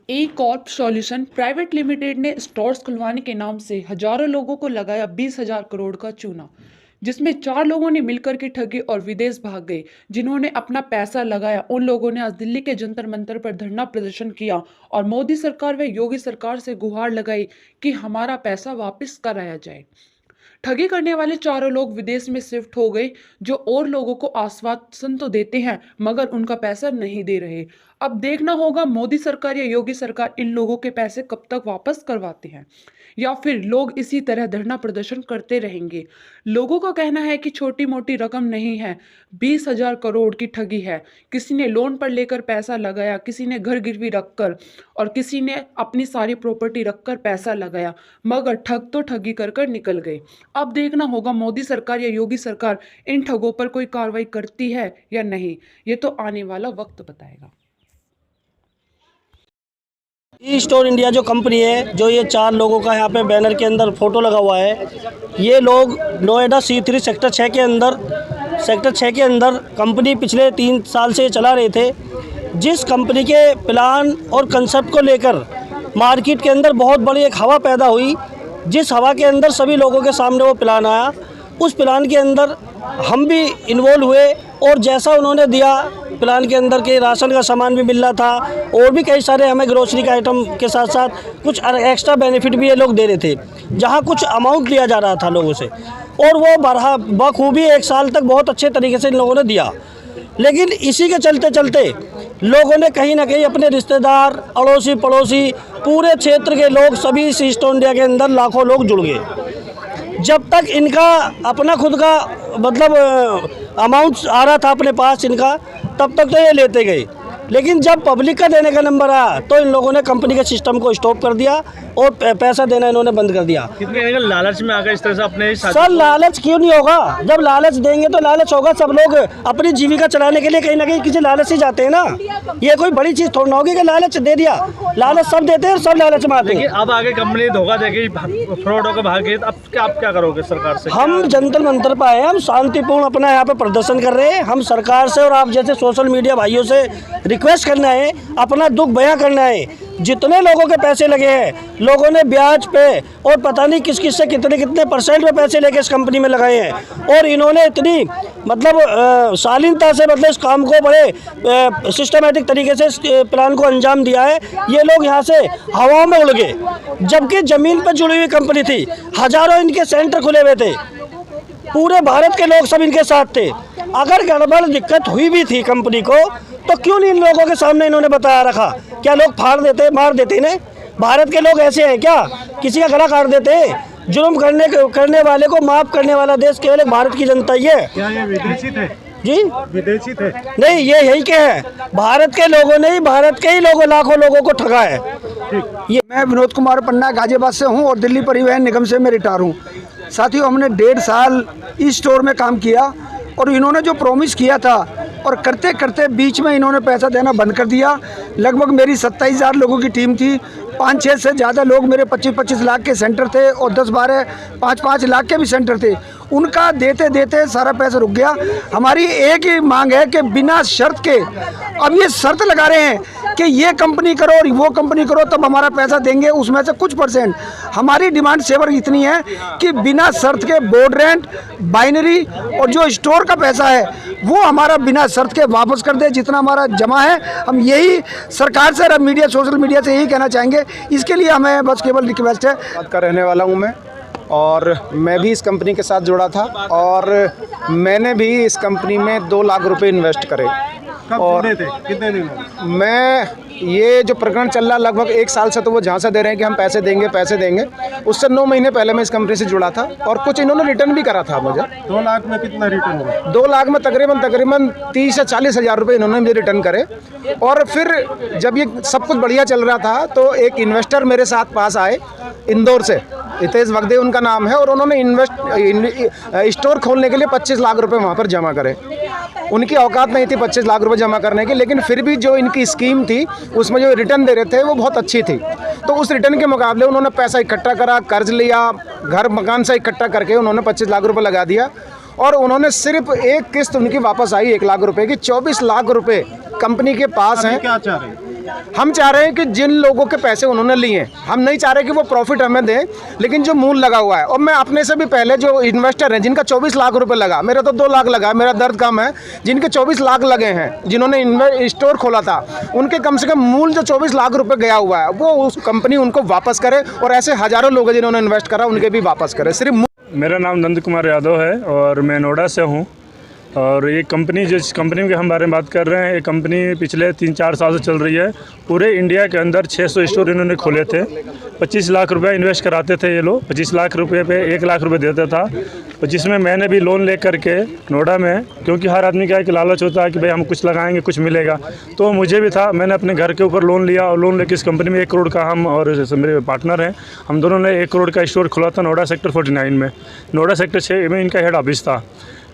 ए Corp solution private limited ने stores खुलवाने के नाम से हजारों लोगों को लगाया 20,000 करोड़ का चूना, जिसमें 4 लोगों ने मिलकर के ठगी और विदेश भाग गए। जिन्होंने अपना पैसा लगाया उन लोगों ने आज दिल्ली के जंतर मंतर पर धरना प्रदर्शन किया और मोदी सरकार व योगी सरकार से गुहार लगाई कि हमारा पैसा वापस कराया जाए। ठगी करने वाले चारों लोग विदेश में शिफ्ट हो गए, जो और लोगों को आश्वासन तो देते हैं मगर उनका पैसा नहीं दे रहे। अब देखना होगा मोदी सरकार या योगी सरकार इन लोगों के पैसे कब तक वापस करवाते हैं या फिर लोग इसी तरह धरना प्रदर्शन करते रहेंगे। लोगों का कहना है कि छोटी मोटी रकम नहीं है, 20,000 करोड़ की ठगी है। किसी ने लोन पर लेकर पैसा लगाया, किसी ने घर गिरवी रखकर और किसी ने अपनी सारी प्रॉपर्टी रखकर पैसा लगाया, मगर ठग तो ठगी कर कर निकल गए। अब देखना होगा मोदी सरकार या योगी सरकार इन ठगों पर कोई कार्रवाई करती है या नहीं, ये तो आने वाला वक्त बताएगा। ई स्टोर इंडिया जो कंपनी है, जो ये 4 लोगों का यहाँ पे बैनर के अंदर फोटो लगा हुआ है, ये लोग नोएडा C3 सेक्टर 6 के अंदर कंपनी पिछले 3 साल से चला रहे थे। जिस कंपनी के प्लान और कंसेप्ट को लेकर मार्केट के अंदर बहुत बड़ी एक हवा पैदा हुई, जिस हवा के अंदर सभी लोगों के सामने वो प्लान आया, उस प्लान के अंदर हम भी इन्वॉल्व हुए और जैसा उन्होंने दिया प्लान के अंदर के राशन का सामान भी मिल रहा था और भी कई सारे हमें ग्रोसरी के आइटम के साथ साथ कुछ एक्स्ट्रा बेनिफिट भी ये लोग दे रहे थे, जहां कुछ अमाउंट लिया जा रहा था लोगों से, और वो बखूबी 1 साल तक बहुत अच्छे तरीके से इन लोगों ने दिया। लेकिन इसी के चलते चलते लोगों ने कहीं ना कहीं अपने रिश्तेदार, अड़ोसी पड़ोसी, पूरे क्षेत्र के लोग सभी इस ईस्ट इंडिया के अंदर लाखों लोग जुड़ गए। जब तक इनका अपना खुद का मतलब अमाउंट आ रहा था अपने पास इनका, तब तक तो ये लेते गए। लेकिन जब पब्लिक का देने का नंबर आया तो इन लोगों ने कंपनी के सिस्टम को स्टॉप कर दिया और पैसा देना इन्होंने बंद कर दिया। कितने लालच में आकर इस तरह से अपने सर लालच क्यों नहीं होगा? जब लालच देंगे तो लालच होगा। सब लोग अपनी जीविका चलाने के लिए कहीं ना कहीं किसी लालच से जाते हैं ना। ये कोई बड़ी चीज़ थोड़ी ना होगी कि लालच दे दिया। लालच सब देते हैं और सब लालच में आते हैं। अब आगे कंपनी धोखा देगी, फ्रॉड होकर भागे, अब आप क्या करोगे सरकार से? हम जंतर मंतर पर आए हैं, हम शांतिपूर्ण अपना यहाँ पे प्रदर्शन कर रहे हैं। हम सरकार से और आप जैसे सोशल मीडिया भाइयों से रिक्वेस्ट करना है, अपना दुख बयां करना है। जितने लोगों के पैसे लगे हैं, लोगों ने ब्याज पे और पता नहीं किस किस से कितने परसेंट में पैसे लेके इस कंपनी में लगाए हैं, और इन्होंने इतनी मतलब शालीनता से मतलब इस काम को बड़े सिस्टमेटिक तरीके से इस प्लान को अंजाम दिया है। ये लोग यहाँ से हवाओं में उड़ गए, जबकि ज़मीन पर जुड़ी हुई कंपनी थी। हज़ारों इनके सेंटर खुले हुए थे, पूरे भारत के लोग सब इनके साथ थे। अगर गड़बड़ दिक्कत हुई भी थी कंपनी को, तो क्यों नहीं इन लोगों के सामने इन्होंने बताया रखा? क्या लोग फाड़ देते, मार देते इन्हें? भारत के लोग ऐसे हैं क्या? किसी का गला काट देते? जुर्म करने वाले को माफ करने वाला देश केवल एक भारत की जनता ही है। क्या ये विदेशी थे? जी विदेशी थे? नहीं, ये यही के हैं, भारत के लोगों ने ही, भारत के ही लोगों, लाखों लोगों को ठगा है। ये मैं विनोद कुमार पन्ना गाजियाबाद से हूँ और दिल्ली परिवहन निगम से मैं रिटायर हूँ। साथियों, हमने 1.5 साल इस स्टोर में काम किया और इन्होंने जो प्रॉमिस किया था और करते करते बीच में इन्होंने पैसा देना बंद कर दिया। लगभग मेरी 27,000 लोगों की टीम थी, 5-6 से ज़्यादा लोग मेरे 25-25 लाख के सेंटर थे और 10-12 5-5 लाख के भी सेंटर थे। उनका देते देते सारा पैसा रुक गया। हमारी एक ही मांग है कि बिना शर्त के, अब ये शर्त लगा रहे हैं कि ये कंपनी करो और वो कंपनी करो तब हमारा पैसा देंगे, उसमें से कुछ परसेंट। हमारी डिमांड सेवर इतनी है कि बिना शर्त के बोर्ड रेंट, बाइनरी और जो स्टोर का पैसा है वो हमारा बिना शर्त के वापस कर दे, जितना हमारा जमा है। हम यही सरकार से, मीडिया, सोशल मीडिया से यही कहना चाहेंगे। इसके लिए हमें बस केवल रिक्वेस्ट है। बात का रहने वाला हूँ मैं, और मैं भी इस कंपनी के साथ जुड़ा था और मैंने भी इस कंपनी में 2 लाख रुपए इन्वेस्ट करे। और कितने दिन? मैं ये जो प्रकरण चल रहा लगभग 1 साल से, तो वो झांसा दे रहे हैं कि हम पैसे देंगे। उससे 9 महीने पहले मैं इस कंपनी से जुड़ा था और कुछ इन्होंने रिटर्न भी करा था मुझे। 2 लाख में कितना रिटर्न हुआ? 2 लाख में तकरीबन 30 से 40 हज़ार रुपये इन्होंने मुझे रिटर्न करे। और फिर जब ये सब कुछ बढ़िया चल रहा था तो एक इन्वेस्टर मेरे साथ पास आए इंदौर से, हितेश वगदे उनका नाम है, और उन्होंने स्टोर खोलने के लिए 25 लाख रुपए वहाँ पर जमा करे। उनकी औकात नहीं थी 25 लाख रुपए जमा करने की, लेकिन फिर भी जो इनकी स्कीम थी उसमें जो रिटर्न दे रहे थे वो बहुत अच्छी थी। तो उस रिटर्न के मुकाबले उन्होंने पैसा इकट्ठा करा, कर्ज लिया, घर मकान से इकट्ठा करके उन्होंने 25 लाख रुपए लगा दिया और उन्होंने सिर्फ एक किस्त उनकी वापस आई 1 लाख रुपए की। 24 लाख रुपए कंपनी के पास हैं। क्या चाह रहे हैं? हम चाह रहे हैं कि जिन लोगों के पैसे उन्होंने लिए हैं, हम नहीं चाह रहे कि वो प्रॉफिट हमें दें, लेकिन जो मूल लगा हुआ है। और मैं अपने से भी पहले जो इन्वेस्टर हैं जिनका 24 लाख रुपए लगा, मेरा तो 2 लाख लगा, मेरा दर्द कम है। जिनके 24 लाख लगे हैं, जिन्होंने स्टोर खोला था, उनके कम से कम मूल जो 24 लाख रुपए गया हुआ है वो उस कंपनी उनको वापस करे, और ऐसे हज़ारों लोग हैं जिन्होंने इन्वेस्ट करा, उनके भी वापस करे। सिर्फ मेरा नाम नंद कुमार यादव है और मैं नोएडा से हूँ। और ये कंपनी, जिस कंपनी के हम बारे में बात कर रहे हैं, ये कंपनी पिछले 3-4 साल से चल रही है। पूरे इंडिया के अंदर 600 स्टोर इन्होंने खोले थे। 25 लाख रुपए इन्वेस्ट कराते थे ये लोग। 25 लाख रुपए पे 1 लाख रुपए देता था, जिसमें मैंने भी लोन ले करके नोएडा में, क्योंकि हर आदमी का एक लालच होता है कि भाई हम कुछ लगाएंगे कुछ मिलेगा, तो मुझे भी था। मैंने अपने घर के ऊपर लोन लिया और लोन लेकर इस कंपनी में 1 करोड़ का, हम और मेरे पार्टनर हैं, हम दोनों ने 1 करोड़ का स्टोर खोला था नोएडा सेक्टर 49 में। नोएडा सेक्टर 6 में इनका हेड ऑफिस था।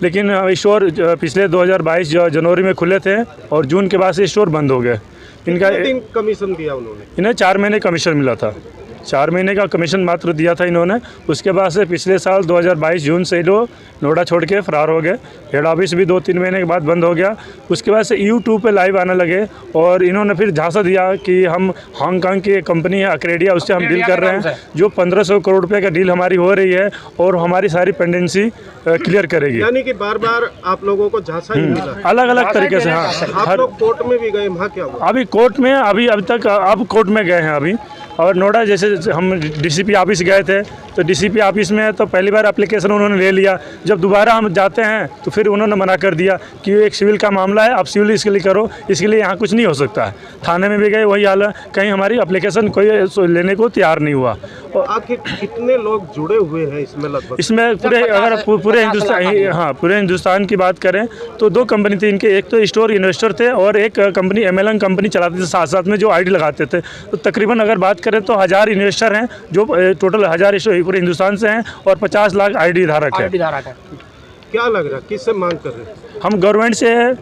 लेकिन स्टोर पिछले 2022 जनवरी में खुले थे और जून के बाद से स्टोर बंद हो गए। इनका कमीशन दिया उन्होंने? इन्हें 4 महीने कमीशन मिला था। 4 महीने का कमीशन मात्र दिया था इन्होंने। उसके बाद से पिछले साल 2022 जून से लोग नोएडा छोड़ के फरार हो गए। हेड ऑफिस भी 2-3 महीने के बाद बंद हो गया। उसके बाद से YouTube पे लाइव आने लगे और इन्होंने फिर झांसा दिया कि हम हांगकांग की एक कंपनी है अक्रेडिया, उससे हम डील कर रहे हैं, जो 1500 करोड़ रुपये का डील हमारी हो रही है और हमारी सारी पेंडेंसी क्लियर करेगी। यानी कि बार बार आप लोगों को झांसा ही मिला है। अलग अलग तरीके से। हाँ, आप लोग कोर्ट में भी गए, वहाँ क्या हुआ? अभी कोर्ट में, अभी तक अब कोर्ट में गए हैं अभी। और नोएडा जैसे हम DCP ऑफिस गए थे, तो DCP ऑफिस में तो पहली बार एप्लीकेशन उन्होंने ले लिया। जब दोबारा हम जाते हैं तो फिर उन्होंने मना कर दिया कि ये एक सिविल का मामला है, आप सिविल इसके लिए करो, इसके लिए यहाँ कुछ नहीं हो सकता है। थाने में भी गए, वही हाल है, कहीं हमारी एप्लीकेशन कोई लेने को तैयार नहीं हुआ। आखिर कितने लोग जुड़े हुए हैं इसमें? लगभग इसमें पूरे हिंदुस्तान, हाँ पूरे हिंदुस्तान की बात करें तो 2 कंपनी थी इनके। एक तो स्टोर इन्वेस्टर थे और एक कंपनी MLN कंपनी चलाते थे साथ साथ में, जो ID लगाते थे। तो तकरीबन अगर बात करें तो 1000 इन्वेस्टर हैं, जो टोटल 1000 स्टोर पूरे हिंदुस्तान से हैं और 50 लाख ID धारक है। क्या लग रहा है, किससे मांग कर रहे हैं? हम गवर्नमेंट से है,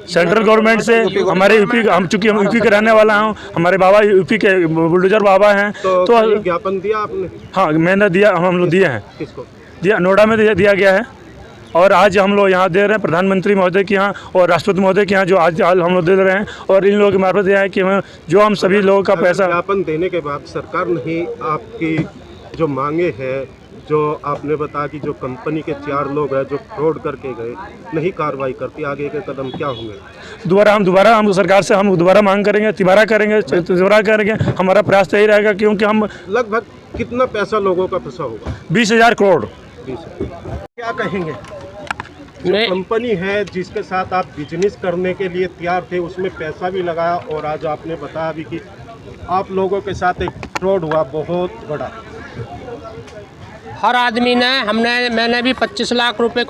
सेंट्रल गवर्नमेंट से। हमारे यूपी, हम चूँकि हम यूपी के रहने वाला हूँ, हमारे बाबा यूपी के बुलडोजर बाबा हैं। तो ज्ञापन दिया आपने? हाँ, मैंने दिया, हम लोग दिए हैं। किसको दिया? नोएडा में दिया गया है। और आज हम लोग यहाँ दे रहे हैं प्रधानमंत्री महोदय के यहाँ और राष्ट्रपति महोदय के यहाँ, जो आज हम लोग दे रहे हैं। और इन लोगों के मार्फत यह है कि हम सभी लोगों का पैसा, ज्ञापन देने के बाद सरकार नहीं आपकी जो मांगे हैं, जो आपने बताया कि जो कंपनी के 4 लोग हैं जो फ्रॉड करके गए, नहीं कार्रवाई करती, आगे के कदम क्या होंगे? दोबारा हम सरकार से हम दोबारा मांग करेंगे, तिबारा करेंगे। हमारा प्रयास यही रहेगा, क्योंकि हम लगभग कितना पैसा लोगों का फंसा होगा? 20,000 करोड़। क्या कहेंगे? जो कंपनी है जिसके साथ आप बिजनेस करने के लिए तैयार थे, उसमें पैसा भी लगाया और आज आपने बताया भी कि आप लोगों के साथ एक फ्रॉड हुआ बहुत बड़ा। हर आदमी ने, मैंने भी 25 लाख रुपए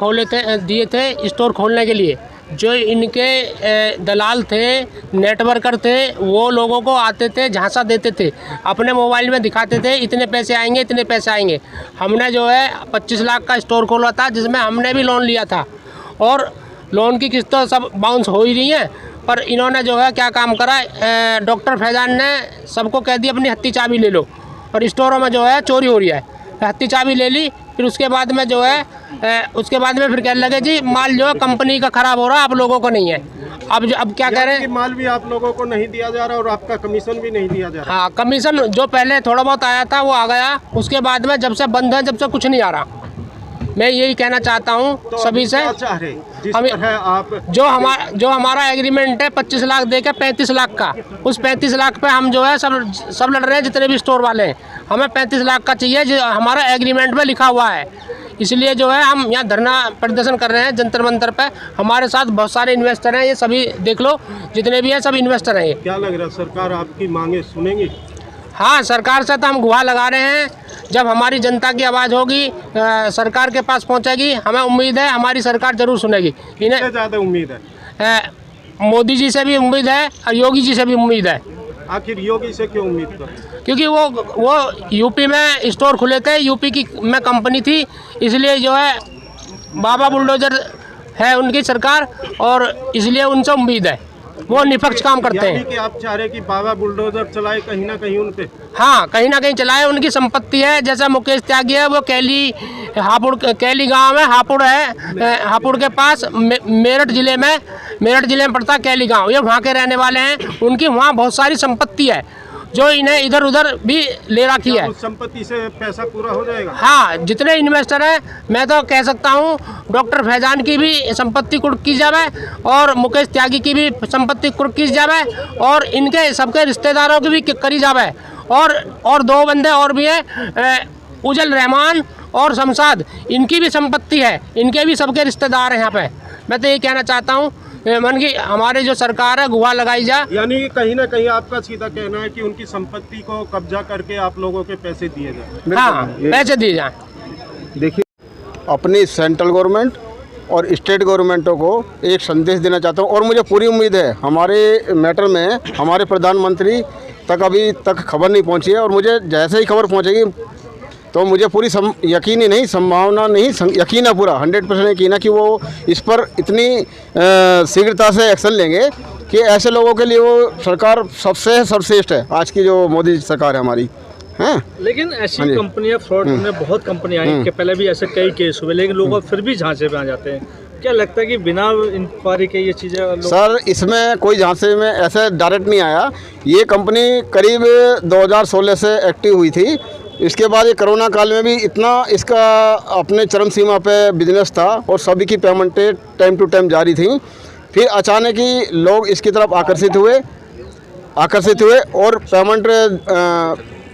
दिए थे स्टोर खोलने के लिए। जो इनके दलाल थे, नेटवर्कर थे, वो लोगों को आते थे, झांसा देते थे, अपने मोबाइल में दिखाते थे इतने पैसे आएंगे, इतने पैसे आएंगे। हमने जो है 25 लाख का स्टोर खोला था, जिसमें हमने भी लोन लिया था और लोन की किस्त तो सब बाउंस हो ही रही हैं। पर इन्होंने जो है क्या काम करा, डॉक्टर फैजान ने सबको कह दिया अपनी हत्ती चाबी ले लो, और स्टोरों में जो है चोरी हो रही है। हत्ती चाबी ले ली, फिर उसके बाद में जो है उसके बाद में फिर कहने लगे जी माल जो है कंपनी का ख़राब हो रहा है, आप लोगों को नहीं है। अब क्या कह रहे हैं, माल भी आप लोगों को नहीं दिया जा रहा और आपका कमीशन भी नहीं दिया जा रहा। हाँ, कमीशन जो पहले थोड़ा बहुत आया था वो आ गया, उसके बाद में जब से बंद है, जब से कुछ नहीं आ रहा। मैं यही कहना चाहता हूँ तो सभी से, आप जो हमारा एग्रीमेंट है 25 लाख दे के 35 लाख का, उस 35 लाख पे हम जो है सब लड़ रहे हैं, जितने भी स्टोर वाले हैं। हमें 35 लाख का चाहिए, जो हमारा एग्रीमेंट में लिखा हुआ है। इसलिए जो है हम यहाँ धरना प्रदर्शन कर रहे हैं जंतर मंतर पे। हमारे साथ बहुत सारे इन्वेस्टर हैं, ये सभी देख लो, जितने भी हैं सब इन्वेस्टर हैं। क्या लग रहा है सरकार आपकी मांगे सुनेंगी? हाँ, सरकार से तो हम गुहार लगा रहे हैं, जब हमारी जनता की आवाज़ होगी सरकार के पास पहुंचेगी, हमें उम्मीद है हमारी सरकार जरूर सुनेगी। इन्हें ज़्यादा उम्मीद है मोदी जी से भी उम्मीद है और योगी जी से भी उम्मीद है। आखिर योगी से क्यों उम्मीद कर? क्योंकि वो यूपी में स्टोर खुले थे, यूपी की में कंपनी थी, इसलिए जो है बाबा बुलडोजर है उनकी सरकार, और इसलिए उनसे उम्मीद है, वो निष्पक्ष काम करते हैं। कि आप चाह रहे कि बाबा बुलडोजर चलाए कहीं ना कहीं उन पे? हाँ, कहीं ना कहीं चलाए, उनकी संपत्ति है। जैसा मुकेश त्यागी है, वो कैली गांव में, हापुड़ है, हापुड़ के पास मेरठ ज़िले में मेरठ जिले में पड़ता है कैली गाँव, ये वहाँ के रहने वाले हैं। उनकी वहाँ बहुत सारी संपत्ति है जो इन्हें इधर उधर भी ले रखी है। उस संपत्ति से पैसा पूरा हो जाएगा? हाँ, जितने इन्वेस्टर हैं, मैं तो कह सकता हूँ डॉक्टर फैजान की भी संपत्ति कुर्क की जावे और मुकेश त्यागी की भी संपत्ति कुर्क की जावे और इनके सबके रिश्तेदारों की भी करी जावे। और दो बंदे और भी हैं, उजल रहमान और शमशाद, इनकी भी संपत्ति है, इनके भी सबके रिश्तेदार हैं यहाँ पे। मैं तो ये कहना चाहता हूँ मन की हमारी जो सरकार है गुहा लगाई जा। यानी कहीं ना कहीं आपका सीधा कहना है कि उनकी संपत्ति को कब्जा करके आप लोगों के पैसे दिए जाए? हाँ, पैसे दिए जाए। देखिए, अपनी सेंट्रल गवर्नमेंट और स्टेट गवर्नमेंटों को एक संदेश देना चाहता हूँ और मुझे पूरी उम्मीद है हमारे मैटर में हमारे प्रधानमंत्री तक अभी तक खबर नहीं पहुँची है और मुझे जैसे ही खबर पहुँचेगी तो मुझे पूरी यकीन ही नहीं, संभावना नहीं, यकीन है पूरा 100% यकीन है कि वो इस पर इतनी शीघ्रता से एक्शन लेंगे कि ऐसे लोगों के लिए वो सरकार सबसे सर्वश्रेष्ठ है। आज की जो मोदी सरकार है हमारी है। लेकिन ऐसी कंपनियां फ्रॉड में बहुत कंपनियां आई कि पहले भी ऐसे कई केस हुए, लेकिन लोग फिर भी झांसे में आ जाते हैं। क्या लगता है कि बिना इंक्वायरी के ये चीज़ें सर, इसमें कोई झांसे में ऐसे डायरेक्ट नहीं आया। ये कंपनी करीब 2016 से एक्टिव हुई थी। इसके बाद ये कोरोना काल में भी इतना इसका अपने चरम सीमा पे बिजनेस था और सभी की पेमेंटें टाइम टू टाइम जारी थी। फिर अचानक ही लोग इसकी तरफ आकर्षित हुए और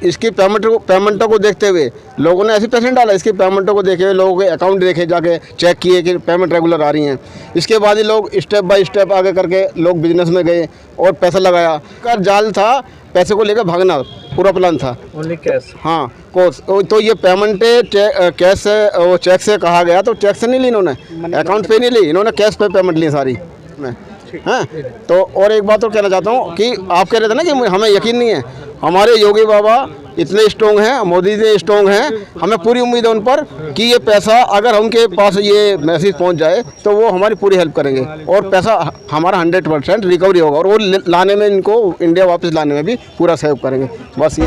इसकी पेमेंटों को देखते हुए लोगों ने ऐसे पैसे डाला। इसकी पेमेंटों को देखे हुए लोगों के अकाउंट देखे, जाके चेक किए कि पेमेंट रेगुलर आ रही हैं। इसके बाद ही लोग स्टेप बाय स्टेप आगे करके लोग बिजनेस में गए और पैसा लगाया। का जाल था, पैसे को लेकर भागना पूरा प्लान था। Only cash? हाँ, तो ये पेमेंटें कैश से, वो चेक से कहा गया तो चेक से नहीं ली इन्होंने, अकाउंट पे नहीं ली इन्होंने, कैश पे पेमेंट ली सारी में। हाँ, तो और एक बात और कहना चाहता हूँ कि आप कह रहे थे ना कि हमें यकीन नहीं है। हमारे योगी बाबा इतने स्ट्रॉन्ग हैं, मोदी जी स्ट्रॉन्ग हैं, हमें पूरी उम्मीद है उन पर कि ये पैसा अगर उनके पास ये मैसेज पहुंच जाए तो वो हमारी पूरी हेल्प करेंगे और पैसा हमारा 100% रिकवरी होगा और वो लाने में, इनको इंडिया वापस लाने में भी पूरा सहयोग करेंगे। बस ये